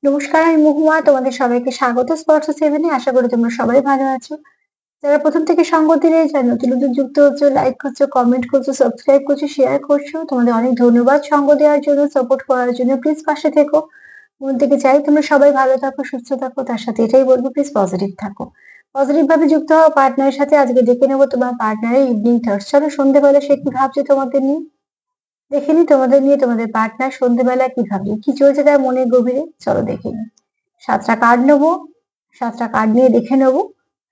নমস্কার, আমি মহুয়া। তোমাদের সবাইকে স্বাগত স্পর্শ সেভেনে। আশা করি তোমরা সবাই ভালো আছো। যারা প্রথম থেকে সঙ্গ দিলে, যারা নতুন নতুন যুক্ত হচ্ছ, লাইক করছো, কমেন্ট করছো, সাবস্ক্রাইব করছো, শেয়ার করছো, তোমাদের অনেক ধন্যবাদ সঙ্গ দেওয়ার জন্য, সাপোর্ট করার জন্য। প্লিজ পাশে থেকো। মন থেকে চাই তোমরা সবাই ভালো থাকো, সুস্থ থাকো। তার সাথে এটাই বলবো, প্লিজ পজিটিভ থাকো। পজিটিভ ভাবে যুক্ত হওয়া পার্টনারের সাথে আজকে দেখে নেবো তোমার পার্টনারের ইভিনিং থটস। চলো, সন্ধ্যেবেলা সে কি ভাবছে তোমাদের নিয়ে দেখে নি। তোমাদের নিয়ে তোমাদের পার্টনার সন্ধ্যেবেলা কি ভাবছে, কি চলছে তার মনের গভীরে, চলো দেখে নি। 7টা কার্ড নেবো। 7টা কার্ড নিয়ে দেখে নেবো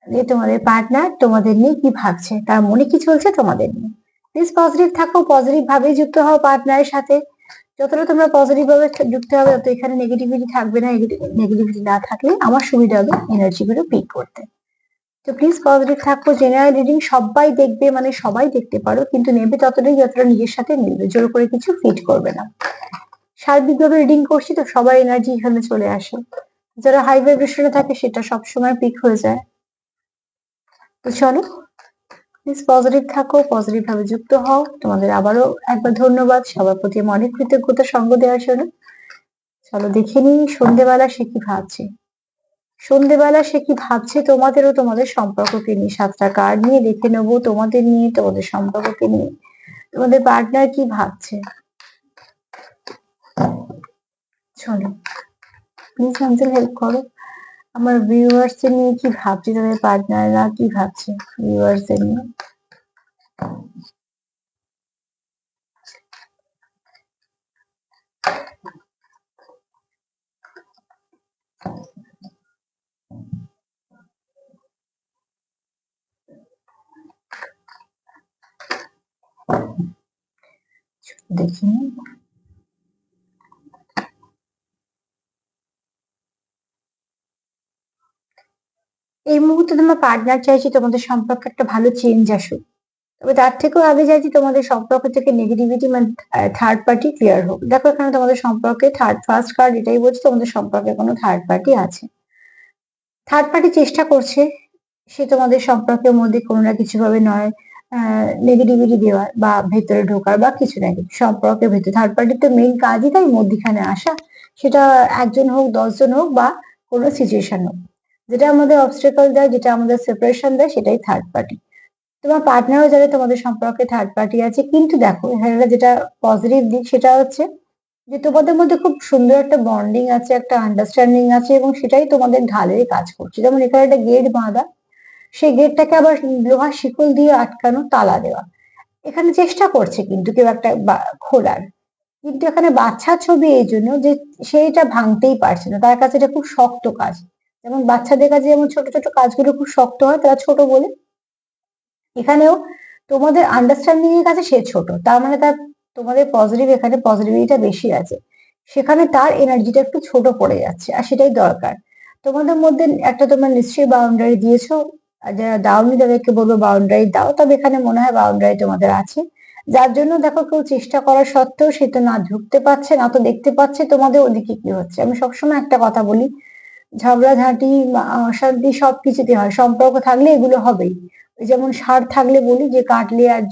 যে তোমাদের পার্টনার তোমাদের নিয়ে কি ভাবছে, তার মনে কি চলছে তোমাদের নিয়ে। প্লিজ পজিটিভ থাকো, পজিটিভ ভাবে যুক্ত হও পার্টনারের সাথে। যতটা তোমরা পজিটিভ ভাবে যুক্ত হবে, তত এখানে নেগেটিভিটি থাকবে না। নেগেটিভিটি না থাকলে আমার সুবিধা হবে এনার্জি গুলো পিক করতে। তো প্লিজ পজিটিভ থাকো। জেনারেল রিডিং সবাই দেখবে, মানে সবাই দেখতে পারো, কিন্তু নেবে ততটাই যতটা নিজের সাথে মিলবে। জোর করে কিছু ফিট করবে না। সার্বিকভাবে রিডিং করছি তো সবার এনার্জি এখানে চলে আসে। যারা হাই ভাইব্রেশনে থাকে সেটা সবসময় পিক হয়ে যায়। তো চলো, প্লিজ পজিটিভ থাকো, পজিটিভ ভাবে যুক্ত হও। তোমাদের আবারও একবার ধন্যবাদ, সবার প্রতি আমার অনেক কৃতজ্ঞতা সঙ্গ দেওয়ার জন্য। চলো দেখে নিই সন্ধেবেলা সে কি ভাবছে। সন্ধেবেলা সে কি ভাবছে তোমাদের ও তোমাদের সম্পর্ককে নিয়ে। 7টা কার্ড নিয়ে দেখে নেবো তোমাদের নিয়ে, তোমাদের সম্পর্ককে নিয়ে। তোমাদের পার্টনার কি ভাবছে, চলো প্লিজ আমাদের হেল্প করো। আমার ভিউয়ার্স দের নিয়ে কি ভাবছে, তাদের পার্টনাররা কি ভাবছে ভিউয়ার্স দের নিয়ে। দেখি এই মুহূর্তে তোমার পার্টনার চাইছে তোমাদের সম্পর্কে একটা ভালো চেঞ্জ আসুক। তবে তার থেকেও আগে চাইছি তোমাদের সম্পর্ক থেকে নেগেটিভিটি, মানে থার্ড পার্টি ক্লিয়ার হোক। দেখো এখানে তোমাদের সম্পর্কে ফার্স্ট কার্ড এটাই বলছে তোমাদের সম্পর্কে কোনো থার্ড পার্টি আছে। থার্ড পার্টি চেষ্টা করছে সে তোমাদের সম্পর্কের মধ্যে কোনো না কিছু ভাবে নয় নেগেটিভিটি দেওয়ার বা ভেতরে ঢোকার বা কিছু না কিছু সম্পর্কের ভেতরে। থার্ড পার্টির তো মেইন কাজই তাই মধ্যখানে আসা। সেটা একজন হোক, 10 জন হোক, বা কোনো সিচুয়েশন হোক, যেটা আমাদের অবস্টেকল দেয়, যেটা আমাদের সেপারেশন দেয়, সেটাই থার্ড পার্টি। তোমার পার্টনারও যারা তোমাদের সম্পর্কে থার্ড পার্টি আছে, কিন্তু দেখো এখানে যেটা পজিটিভ দিক সেটা হচ্ছে যে তোমাদের মধ্যে খুব সুন্দর একটা বন্ডিং আছে, একটা আন্ডারস্ট্যান্ডিং আছে, এবং সেটাই তোমাদের ঢালের কাজ করছে। যেমন এখানে একটা গেট বাঁধা, সেই গেটটাকে আবার লোহার শিকল দিয়ে আটকানো, তালা দেওয়া। এখানে চেষ্টা করছে কিন্তু কেউ একটা খোলার, কিন্তু এখানে বাচ্চা ছবি এই জন্য যে সেইটা ভাঙতেই পারছে না, তার কাছে এটা খুব শক্ত কাজ। যেমন বাচ্চাদের কাছে যেমন ছোট ছোট কাজগুলো খুব শক্ত হয়, তারা ছোট বলে, এখানেও তোমাদের আন্ডারস্ট্যান্ডিং এর কাছে সে ছোট, তার মানে তার তোমাদের পজিটিভ, এখানে পজিটিভিটিটা বেশি আছে, সেখানে তার এনার্জিটা একটু ছোট পড়ে যাচ্ছে, আর সেটাই দরকার। তোমাদের মধ্যে একটা তোমরা নিশ্চয়ই বাউন্ডারি দিয়েছো, আর যারা দাওনি তাদেরকে বলবো বাউন্ডারি দাও। তবে এখানে মনে হয় বাউন্ডারি তোমাদের আছে, যার জন্য দেখো কেউ চেষ্টা করা সত্ত্বেও সে তো না ঢুকতে পারছে, না তো দেখতে পাচ্ছে তোমাদের ওদিকে কি হচ্ছে। আমি সবসময় একটা কথা বলি, ঝগড়াঝাঁটি অশান্তি সবকিছুতে হয়, সম্পর্ক থাকলে এগুলো হবেই। ওই যেমন সার থাকলে বলি যে কাটলে আর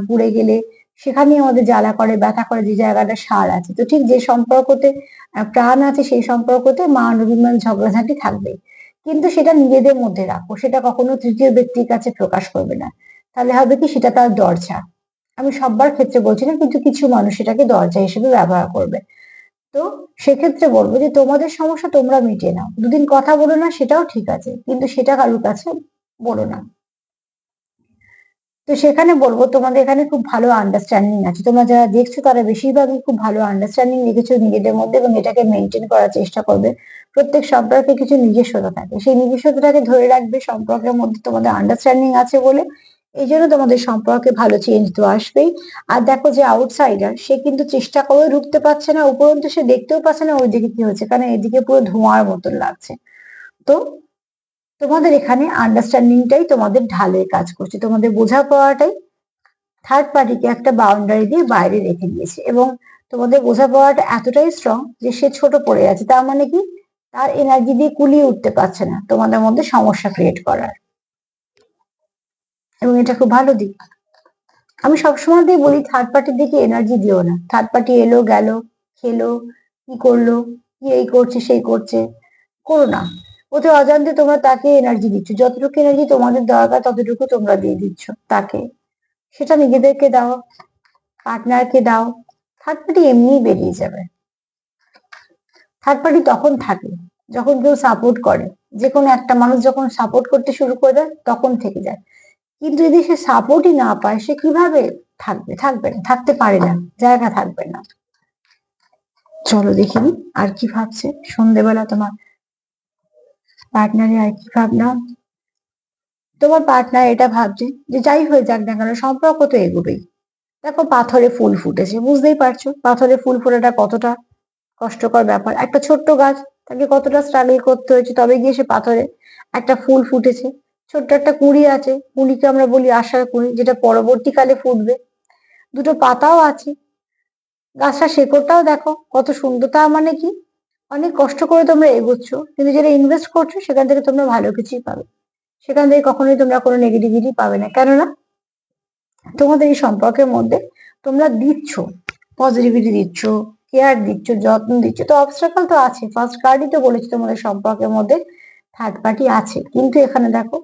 পুড়ে গেলে সেখানেই আমাদের জ্বালা করে, ব্যথা করে, যে জায়গাটা সার আছে। তো ঠিক যে সম্পর্কতে প্রাণ আছে, সেই সম্পর্কতে মান অভিমান ঝগড়াঝাঁটি থাকবে, কিন্তু সেটা নিজেদের মধ্যে রাখো, সেটা কখনো তৃতীয় ব্যক্তির কাছে প্রকাশ করবে না। তাহলে হবে কি, সেটা তার দরজা। আমি সবার ক্ষেত্রে বলছি না, কিন্তু কিছু মানুষ সেটাকে দরজা হিসেবে ব্যবহার করবে। তো সেক্ষেত্রে বলবো যে তোমাদের সমস্যা তোমরা মিটিয়ে নাও, দুদিন কথা বলো না সেটাও ঠিক আছে, কিন্তু সেটা কারোর কাছে বলো না। তো সেখানে বলবো তোমাদের এখানে খুব ভালো আন্ডারস্ট্যান্ডিং আছে, তোমরা যারা দেখছো তারা বেশিরভাগই খুব ভালো আন্ডারস্ট্যান্ডিং রেখেছো নিজেদের মধ্যে, এবং এটাকে মেনটেন করার চেষ্টা করবে। প্রত্যেক সম্পর্কে কিছু নিজস্বতা থাকে, সেই নিজস্বতাটাকে ধরে রাখবে। সম্পর্কের মধ্যে তোমাদের আন্ডারস্ট্যান্ডিং আছে বলে এই জন্য তোমাদের সম্পর্কে ভালো চেঞ্জ তো আসবেই। আর দেখো যে আউটসাইডার, সে কিন্তু চেষ্টা করেও ঢুকতে পারছে না, উপরন্তু সে দেখতেও পাচ্ছে না ওইদিকে কি হচ্ছে, কারণ এদিকে পুরো ধোঁয়ার মতন লাগছে। তো তোমাদের এখানে আন্ডারস্ট্যান্ডিংটাই তোমাদের ঢালের কাজ করছে, তোমাদের বোঝাপড়াটাই থার্ড পার্টিকে একটা বাউন্ডারি দিয়ে বাইরে রেখে দিয়েছে, এবং তোমাদের বোঝাপড়াটা এতটাই স্ট্রং যে সে ছোট পড়ে যাচ্ছে। তার মানে কি, তার এনার্জি দিয়ে কুলিয়ে উঠতে পারছে না তোমাদের মধ্যে সমস্যা ক্রিয়েট করার, এবং এটা খুব ভালো দিক। আমি সবসময় বলি থার্ড পার্টির দিকে এনার্জি দিও না। থার্ড পার্টি এলো গেল, খেলো, কি করলো, কি এই করছে সেই করছে, করো না। ওতে অজান্তে তোমরা তাকে এনার্জি দিচ্ছ, যতটুকু এনার্জি তোমাদের দরকার ততটুকু তোমরা দিয়ে দিচ্ছ তাকে, সেটা নিজেদেরকে দাও, পার্টনারকে দাও। থার্ড পার্টি এমনিই বেরিয়ে যাবে। থার্ড পার্টি তখন থাকে যখন কেউ সাপোর্ট করে, যে কোনো একটা মানুষ যখন সাপোর্ট করতে শুরু করে দেয় তখন থেকে যায়। কিন্তু যদি সে সাপোর্টই না পায়, সে কিভাবে থাকবে? থাকবে না, থাকতে পারে না, জায়গা থাকবে না। চলো দেখিনি আর কি ভাবছে সন্ধেবেলা তোমার পার্টনারে, আর কি ভাবনা। তোমার পার্টনার এটা ভাবছে যে যাই হয়ে যাক না কেন সম্পর্ক তো এগোবেই। দেখো পাথরে ফুল ফুটেছে, বুঝতেই পারছো পাথরে ফুল ফোটাটা কতটা কষ্টকর ব্যাপার। একটা ছোট্ট গাছ, তাকে কতটা স্ট্রাগল করতে হয়েছে তবে গিয়ে সে পাথরে একটা ফুল ফুটেছে। ছোট্ট একটা কুঁড়ি আছে, কুঁড়িকে আমরা বলি আশার কুঁড়ি, যেটা পরবর্তীকালে ফুটবে। দুটো পাতাও আছে, গাছটার শেকড়টাও দেখো কত সুন্দর। তার মানে কি, অনেক কষ্ট করে তোমরা এগোচ্ছ, কিন্তু যেটা ইনভেস্ট করছো সেখান থেকে তোমরা ভালো কিছুই পাবে। সেখান থেকে কখনোই তোমরা কোনো নেগেটিভিটি পাবে না, কেননা তোমাদের এই সম্পর্কের মধ্যে তোমরা দিচ্ছ, পজিটিভিটি দিচ্ছ, কেয়ার দিচ্ছ, যত্ন দিচ্ছ। তো অবস্ট্রাকল তো আছে, ফার্স্ট কার্ডই তো বলেছে তোমাদের সম্পর্কের মধ্যে থার্ড পার্টি আছে। কিন্তু এখানে দেখো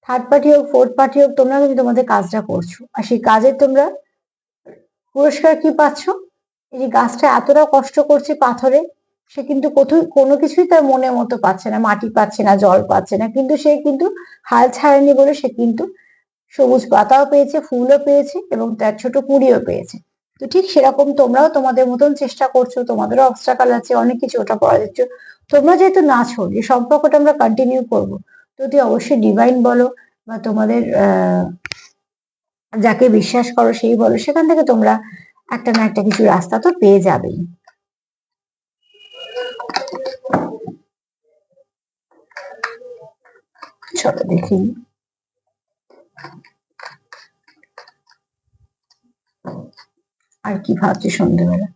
থার্ড পার্টি হোক ফোর্থ পার্টি হোক, তোমরা কিন্তু তোমাদের কাজটা করছো, আর সেই কাজের তোমরা পুরস্কার কি পাচ্ছ? এই যে গাছটা এতটা কষ্ট করছে পাথরে, সে কিন্তু কোথাও কোনো কিছুই তার মনের মতো পাচ্ছে না, মাটি পাচ্ছে না, জল পাচ্ছে না, কিন্তু সে কিন্তু হাল ছাড়েনি বলে সে কিন্তু সবুজ পাতাও পেয়েছে, ফুলও পেয়েছে এবং তার ছোট কুঁড়িও পেয়েছে। তো ঠিক সেরকম তোমরাও তোমাদের মতন চেষ্টা করছো, তোমাদেরও অবস্ট্রাকল আছে, অনেক কিছু ওটা পড়া দিচ্ছ। তোমরা যেহেতু না ছোড়, যে সম্পর্কটা আমরা কন্টিনিউ করবো, যদি অবশ্যই ডিভাইন বলো বা তোমাদের যাকে বিশ্বাস করো সেই বলো, সেখান থেকে তোমরা একটা না একটা কিছু রাস্তা তো পেয়ে যাবেই। চলো দেখি আর কি ভাবছি সন্ধ্যেবেলা।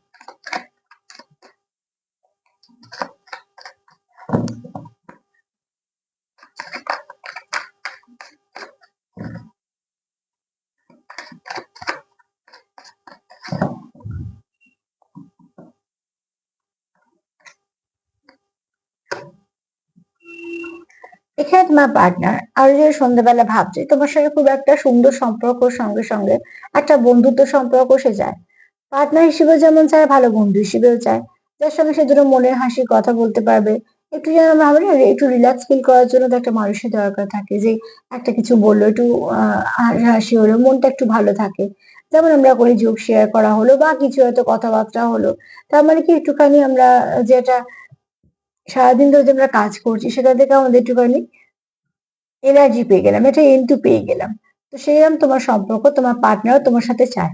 এখানে তোমার পার্টনার আর যে সন্ধ্যেবেলা ভাবছে তোমার সঙ্গে খুব একটা সুন্দর সম্পর্ক, সঙ্গে সঙ্গে একটা বন্ধুত্ব সম্পর্ক সে চায়। পার্টনার হিসেবে যেমন চায়, ভালো বন্ধু হিসেবেও চায়, যার সঙ্গে সে দুটো মনের হাসি কথা বলতে পারবে। একটু যেন আমরা ভাবি না, একটু রিল্যাক্স ফিল করার জন্য তো একটা মানুষের দরকার থাকে, যে একটা কিছু বললো একটু হাসি হলো, মনটা একটু ভালো থাকে। যেমন আমরা করি, যোগ শেয়ার করা হলো বা কিছু হয়তো কথাবার্তা হলো, তার মানে কি একটুখানি আমরা যেটা সারাদিন ধরে যে আমরা কাজ করছি সেটা থেকে আমাদের একটুখানি এনার্জি পেয়ে গেলাম, একটা এন্টু পেয়ে গেলাম। তো সেইরকম তোমার সম্পর্ক তোমার পার্টনারও তোমার সাথে চায়।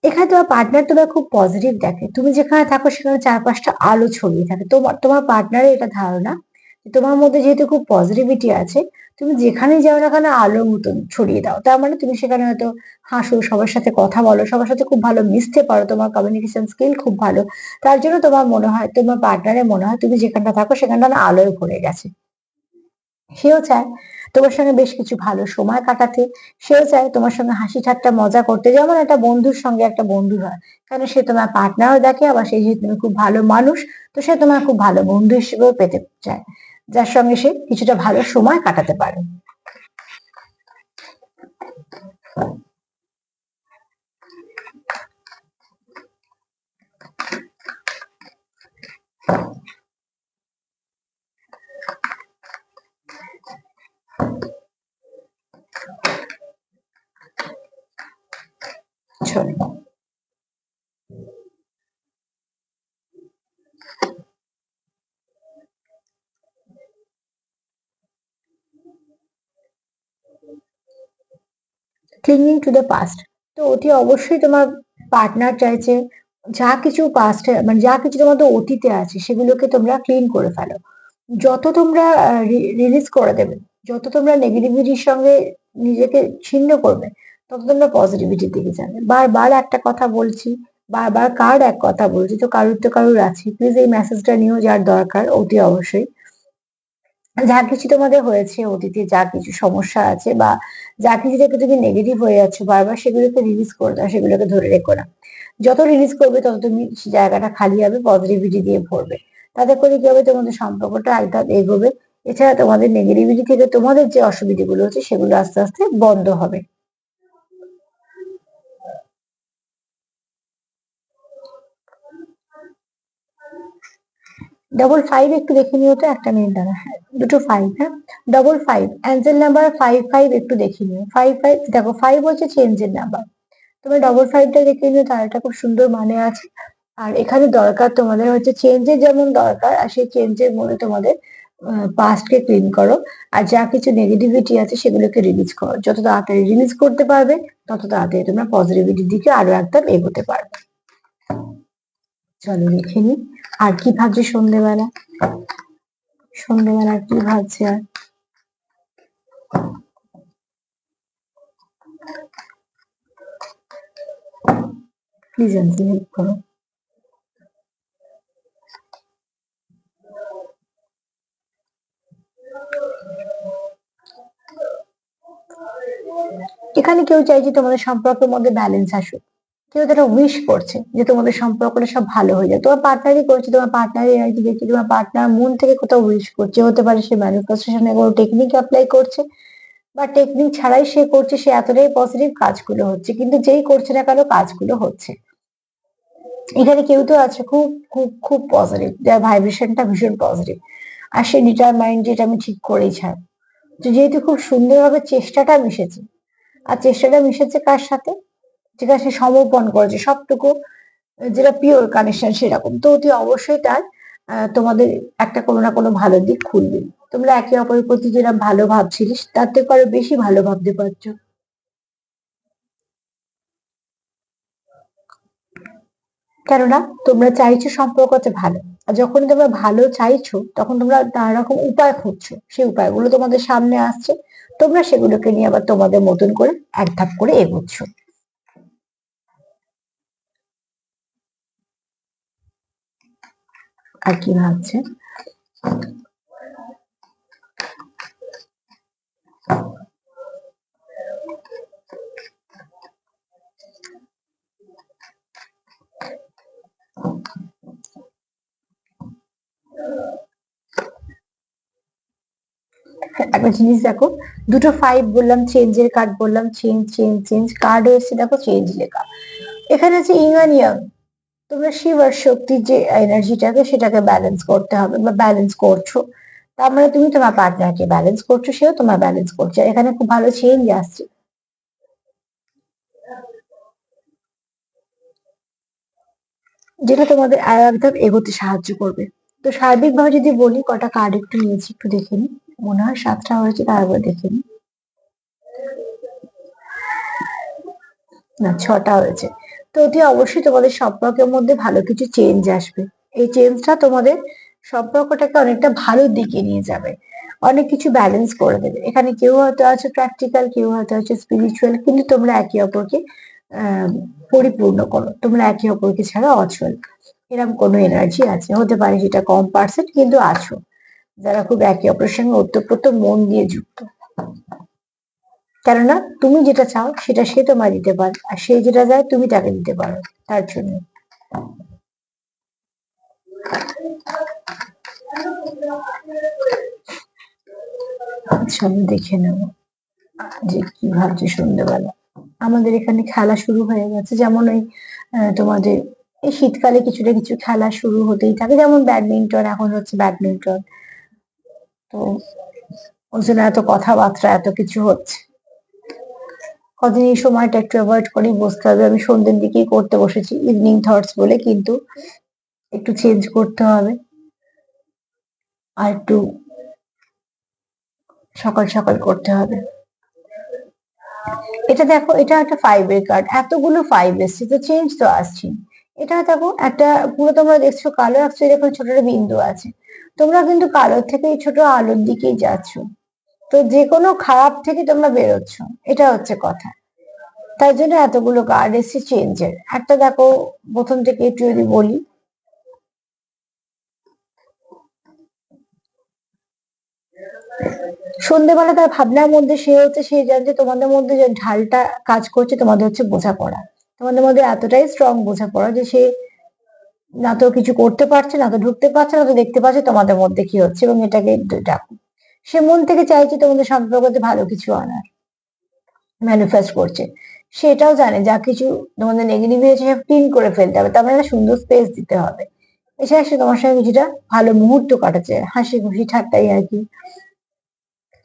এখানে তোমার পার্টনার তোমার খুব পজিটিভ দেখে, তুমি যেখানে থাকো সেখানে চারপাশটা আলো ছড়িয়ে থাকে। তোমার তোমার পার্টনারের এটা ধারণা যে তোমার মধ্যে যেহেতু খুব পজিটিভিটি আছে, তুমি যেখানেই যাও না কেন আলোর মতন ছড়িয়ে দাও। তার মানে তুমি সেখানে হয়তো হাসো, সবার সাথে কথা বলো, সবার সাথে খুব ভালো মিশতে পারো, তোমার কমিউনিকেশন স্কিল খুব ভালো। তার জন্য তোমার মনে হয়, তোমার পার্টনারের মনে হয় তুমি যেখানটা থাকো সেখানটা না আলোয় ভরে গেছে। সেও চায় তোমার সঙ্গে বেশ কিছু ভালো সময় কাটাতে, সেও চায় তোমার সঙ্গে হাসি ঠাট্টা মজা করতে, যেমন একটা বন্ধুর সঙ্গে একটা বন্ধু হয়। কারণ সে তোমার পার্টনারও দেখে, আবার সে যেহেতু তুমি খুব ভালো মানুষ, তো সে তোমার খুব ভালো বন্ধু হিসেবেও পেতে চায়, যার সঙ্গে সে কিছুটা ভালো সময় কাটাতে পারে। চলো ক্লিঙ্গিং টু দ্য পাস্ট, তো অতি অবশ্যই তোমার পার্টনার চাইছে যা কিছু পাস্টে, মানে যা কিছু তোমাদের অতীতে আছে সেগুলোকে তোমরা ক্লিন করে ফেলো। যত তোমরা রিলিজ করে দেবে, যত তোমরা নেগেটিভিটির সঙ্গে নিজেকে ছিন্ন করবে, তত তোমরা পজিটিভিটির দিকে যাবে। বারবার একটা কথা বলছি, বারবার কার এক কথা বলছি, তো কারুর তো কারুর আছে, প্লিজ এই মেসেজটা নিও যার দরকার অতি অবশ্যই। যা কিছু তোমাদের হয়েছে অতীতে, যা কিছু সমস্যা আছে বা যা কিছু থেকে তুমি নেগেটিভ হয়ে যাচ্ছ বারবার, সেগুলোকে রিলিজ করে দাও, সেগুলোকে ধরে রেখো না। যত রিলিজ করবে তত তুমি জায়গাটা খালি হবে, পজিটিভিটি দিয়ে ভরবে। তাতে করে কি হবে, তোমাদের সম্পর্কটা একদম এগোবে। এছাড়া তোমাদের নেগেটিভিটি থেকে তোমাদের যে অসুবিধাগুলো হচ্ছে সেগুলো আস্তে আস্তে বন্ধ হবে। ডবল ফাইভ একটু দেখে নিও তো, একটা মিনিট দাঁড়া। হ্যাঁ, দুটো ফাইভ, হ্যাঁ, double five Angel number, five five একটু দেখে নিও। ফাইভ ফাইভ দেখো, ফাইভ হচ্ছে চেঞ্জের নাম্বার। তুমি ডবল ফাইভটা দেখে নিও, তার একটা খুব সুন্দর মানে আছে। আর এখানে দরকার তোমাদের হচ্ছে চেঞ্জের, যেমন দরকার, আর সেই চেঞ্জের মধ্যে তোমাদের পাস্টকে ক্লিন করো। আর যা কিছু নেগেটিভিটি আছে সেগুলোকে রিলিজ করো। যত তাড়াতাড়ি রিলিজ করতে পারবে তত তাড়াতাড়ি তোমরা পজিটিভিটির দিকে আরো একদম এগোতে পারবে। চলো দেখে নি আর কি ভাবছে সন্ধ্যেবেলা। সন্ধ্যেবেলা আর কি ভাবছে আর, প্লিজ আন্টি হেল্প করো। এখানে কেউ চাইছে তোমাদের সম্পর্কের মধ্যে ব্যালেন্স আসুক। কেউ তারা উইশ করছে যে তোমাদের সম্পর্কটা সব ভালো হয়ে যায়। তোমার পার্টনারই করছে, তোমার পার্টনারই এনার্জি দেখছে, তোমার পার্টনার মন থেকে কোথাও উইশ করছে। হতে পারে সে ম্যানিফেস্টেশনে কোনো টেকনিক অ্যাপ্লাই করছে, বা টেকনিক ছাড়াই সে করছে, সে এতটাই পজিটিভ, কাজগুলো হচ্ছে। কিন্তু যেই করছে না কেন, কাজগুলো হচ্ছে। এখানে কেউ তো আছে খুব খুব খুব পজিটিভ, যার ভাইব্রেশনটা ভীষণ পজিটিভ। আর সে ডিটারমাইন্ড যেটা আমি ঠিক করেই ছাড়। তো যেহেতু খুব সুন্দরভাবে চেষ্টাটা মিশেছে, আর চেষ্টাটা মিশেছে কার সাথে, যেটা সে সমর্পণ করেছে সবটুকু, যেটা পিওর কানেকশন সেরকম, তো অতি অবশ্যই তার তোমাদের একটা কোনো না কোনো ভালো দিক খুলবে। তোমরা একে অপরের প্রতি যেটা ভালো ভাবছিলিস তার থেকে আরো বেশি ভালো ভাবতে পারছো। কেননা তোমরা চাইছো সম্পর্কতে ভালো। আর যখন তোমরা ভালো চাইছো তখন তোমরা নানা রকম উপায় খুঁজছো, সেই উপায়গুলো তোমাদের সামনে আসছে। তোমরা সেগুলোকে নিয়ে আবার তোমাদের মতন করে এক ধাপ করে এগোচ্ছ। আর কি ভাবছে। একটা জিনিস দেখো, দুটো ফাইভ বললাম, চেঞ্জের কার্ড বললাম, চেঞ্জ চেঞ্জ চেঞ্জ কার্ড এসেছে, দেখো চেঞ্জ লেখা। এখানে আছে ইং অ্যান্ড ইয়াং। তোমরা শিব আর শক্তির যে এনার্জিটাকে সেটাকে ব্যালেন্স করতে হবে বা ব্যালেন্স করছো। তার মানে তুমি তোমার পার্টনারকে ব্যালেন্স করছো, সেও তোমার ব্যালেন্স করছে। এখানে খুব ভালো চেঞ্জ আসছে, যেটা তোমাদের আর একদম এগোতে সাহায্য করবে। তো সার্বিকভাবে যদি বলি, কটা কার্ড একটু নিয়েছি, একটু দেখে নি। মনে হয় সাতটা হয়েছে, তারপর দেখে নি। না, ছটা হয়েছে। তো অতি অবশ্যই তোমাদের সম্পর্কের মধ্যে ভালো কিছু চেঞ্জ আসবে। এই চেঞ্জটা তোমাদের সম্পর্কটাকে অনেকটা ভালো দিকে নিয়ে যাবে, অনেক কিছু ব্যালেন্স করে দেবে। এখানে কেউ হয়তো আছে প্র্যাকটিক্যাল, কেউ হয়তো আছে স্পিরিচুয়াল, কিন্তু তোমরা একে অপরকে আহ পরিপূর্ণ করো। তোমরা একে অপরকে ছাড়া অচল, এরকম কোনো এনার্জি আছে। হতে পারে সেটা কম পার্সেন্ট, কিন্তু আছো যারা খুব একে অপরের সঙ্গে ওতপ্রোত মন দিয়ে যুক্ত। কেননা তুমি যেটা চাও সেটা সে তোমায় দিতে পারে, আর সে যেটা চায় তুমি তাকে দিতে পারো। তার জন্য আচ্ছা, আমি দেখে নেব যে কি ভাবছে সন্ধ্যেবেলা। আমাদের এখানে খেলা শুরু হয়ে গেছে, যেমন ওই তোমাদের এই শীতকালে কিছুটা কিছু খেলা শুরু হতেই থাকে, যেমন ব্যাডমিন্টন, এখন হচ্ছে ব্যাডমিন্টন। তো ওই জন্য এত কথাবার্তা, এত কিছু হচ্ছে। কদিন এই সময়টা একটু অ্যাভয়েড করেই বসতে হবে। আমি সন্ধ্যের দিকেই করতে বসেছি ইভিনিং থটস বলে, কিন্তু একটু চেঞ্জ করতে হবে। আর একটু সকাল সকাল করতে হবে। এটা দেখো, এটা একটা ফাইভ এর কার্ড, এতগুলো ফাইভ এসছে, তো চেঞ্জ তো আসছে। এটা দেখো একটা পুরো, তোমরা দেখছো কালো, অ্যাকচুয়ালি এখানে ছোট একটা বিন্দু আছে। তোমরা কিন্তু কালোর থেকে এই ছোট আলোর দিকেই যাচ্ছ। তো যে কোনো খারাপ থেকে তোমরা বেরোচ্ছ, এটা হচ্ছে কথা। তাই জন্য এতগুলো কার্ড এসছে চেঞ্জের। একটা দেখো, প্রথম থেকে একটু যদি বলি, সন্ধ্যেবেলা তার ভাবনার মধ্যে সে হচ্ছে, সে জানে যে তোমাদের মধ্যে যে ঢালটা কাজ করছে তোমাদের হচ্ছে বোঝাপড়া। তোমাদের মধ্যে এতটাই স্ট্রং বোঝাপড়া যে সে না তো কিছু করতে পারছে, না তো ঢুকতে পারছে, না তো দেখতে পাচ্ছে তোমাদের মধ্যে কি হচ্ছে, এবং এটাকে ডাকো। সে মন থেকে চাইছে তোমাদের সম্পর্কতে ভালো কিছু আনার, ম্যানিফেস্ট করছে। সেটাও জানে যা কিছু তোমাদের নেগেটিভ হয়েছে সব ক্লিন করে ফেলতে হবে, তার মানে একটা সুন্দর স্পেস দিতে হবে। এছাড়া সে তোমার সঙ্গে কিছুটা ভালো মুহূর্ত কাটাচ্ছে, হাসি খুশি ঠাট্টাই আর কি,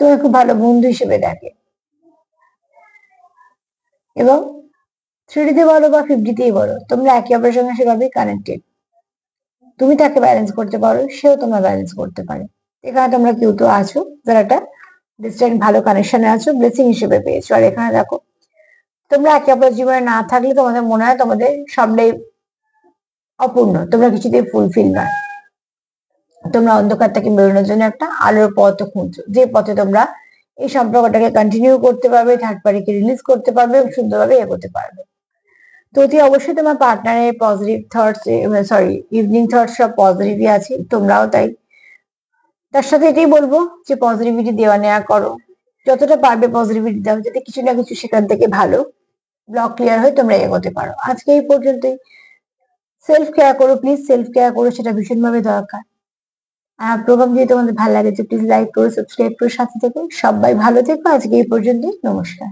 তোমার খুব ভালো বন্ধু হিসেবে দেখে। এবং 3D তে বলো বা 5D তেই বলো, তোমরা একে অপরের সঙ্গে সেভাবেই কানেক্টেড। তুমি তাকে ব্যালেন্স করতে পারো, সেও তোমার ব্যালেন্স করতে পারে। এখানে তোমরা কেউ তো আছো যারা একটা ডিস্ট্যান্ট ভালো কানেকশনে আছো, ব্লেসিং হিসেবে পেয়েছো। আর এখানে দেখো, তোমরা একে অপরের জীবনে না থাকলে তোমাদের মনে হয় তোমাদের সবটাই অপূর্ণ, তোমরা কিছুতেই ফুলফিল নয়। তোমরা অন্ধকার থেকে বেরোনোর জন্য একটা আলোর পথ খুঁজছো, যে পথে তোমরা এই সম্পর্কটাকে কন্টিনিউ করতে পারবে, থার্ড পার্টিকে রিলিজ করতে পারবে এবং সুন্দরভাবে এগোতে পারবে। তো অতি অবশ্যই তোমার পার্টনারের positive thoughts, sorry evening thoughts সব পজিটিভই আছে, তোমরাও তাই। তার সাথে এটাই বলবো যে পজিটিভিটি দেওয়া নেওয়া করো, যতটা পারবে পজিটিভিটি দাও, যাতে কিছু না কিছু সেখান থেকে ভালো ব্লক ক্লিয়ার হয়ে তোমরা এগোতে পারো। আজকে এই পর্যন্তই। সেলফ কেয়ার করো প্লিজ, সেলফ কেয়ার করো, সেটা ভীষণভাবে দরকার। আর প্রোগ্রাম যদি তোমাদের ভালো লাগে প্লিজ লাইক করো, সাবস্ক্রাইব করো, সাথে থেকো। সবাই ভালো থেকো। আজকে এই পর্যন্তই, নমস্কার।